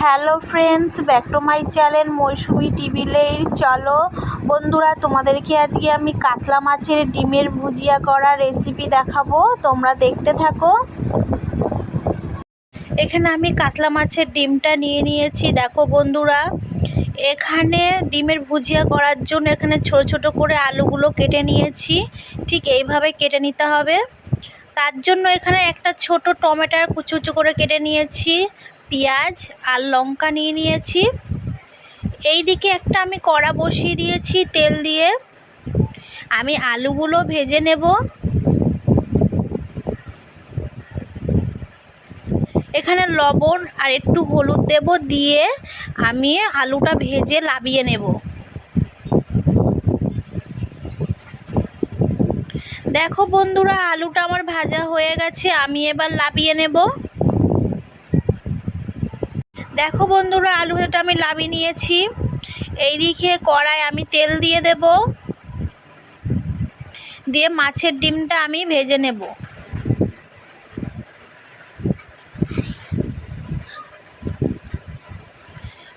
Hello friends, back to my channel Mousumi TV লেইর। চলো বন্ধুরা, তোমাদেরকে আজকে আমি কাতলা মাছের ডিমের ভুজিয়া করা রেসিপি দেখাবো, তোমরা দেখতে থাকো। এখানে আমি কাতলা মাছের ডিমটা নিয়ে নিয়েছি। দেখো বন্ধুরা, এখানে ডিমের ভুজিয়া করার জন্য এখানে ছোট ছোট করে আলুগুলো কেটে নিয়েছি। ঠিক এইভাবে কেটে নিতে হবে। তার জন্য এখানে একটা ছোট টমেটো কুচু কুচু করে কেটে নিয়েছি, পেঁয়াজ আর লঙ্কা নিয়ে নিয়েছি। এই দিকে একটা আমি কড়া বসিয়ে দিয়েছি তেল দিয়ে। আমি আলুগুলো ভেজে নেব। এখানে লবণ আর একটু হলুদ দেব, দিয়ে আমি আলুটা ভেজে নামিয়ে নেব। দেখো বন্ধুরা, আলুটা আমার ভাজা হয়ে গেছে, আমি এবার নামিয়ে নেব। দেখো বন্ধুরা, আলুটা আমি নামিয়ে নিয়েছি। এইদিকে কড়ায় আমি তেল দিয়ে দেব, দিয়ে মাছের ডিমটা আমি ভেজে নেব।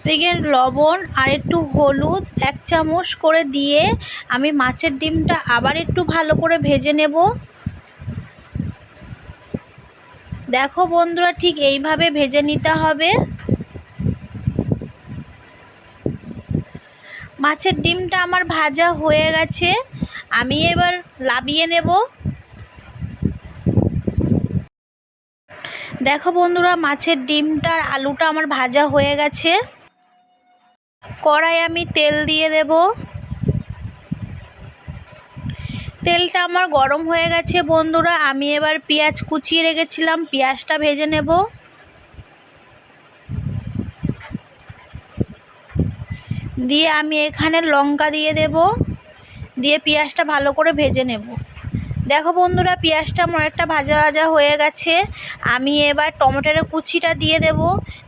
দিকে লবণ আর একটু হলুদ 1 চামচ করে দিয়ে আমি মাছের ডিমটা আবার একটু ভালো করে ভেজে নেব। দেখো বন্ধুরা, ঠিক এইভাবে ভেজে নিতে হবে। মাছের ডিমটা আমার ভাজা হয়ে গেছে, আমি এবার নামিয়ে নেব। দেখো বন্ধুরা, মাছের ডিমটার আলুটা আমার ভাজা হয়ে গেছে। কড়াই আমি তেল দিয়ে দেব। তেলটা আমার গরম হয়ে গেছে বন্ধুরা, আমি এবার পেঁয়াজ কুচিয়ে রেখেছিলাম, পেঁয়াজটা ভেজে নেব। দিয়ে আমি এখানে লঙ্কা দিয়ে দেব, দিয়ে পেঁয়াজটা ভালো করে ভেজে নেব। দেখো বন্ধুরা, পেঁয়াজটা আমার একটা ভাজা ভাজা হয়ে গেছে। আমি এবার টমেটোর কুচিটা দিয়ে দেব,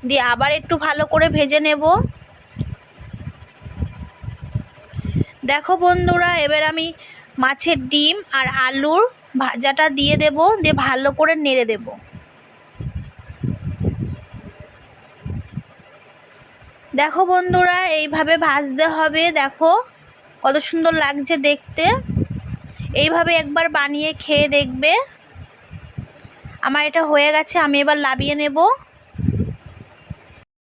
দিয়ে আবার একটু ভালো করে ভেজে নেব। দেখো বন্ধুরা, এবার আমি মাছের ডিম আর আলুর ভাজাটা দিয়ে দেব, দিয়ে ভালো করে নেড়ে দেব। দেখো বন্ধুরা, এইভাবে ভাজতে হবে। দেখো কত সুন্দর লাগছে দেখতে। এইভাবে একবার বানিয়ে খেয়ে দেখবে। আমার এটা হয়ে গেছে, আমি এবার নামিয়ে নেব।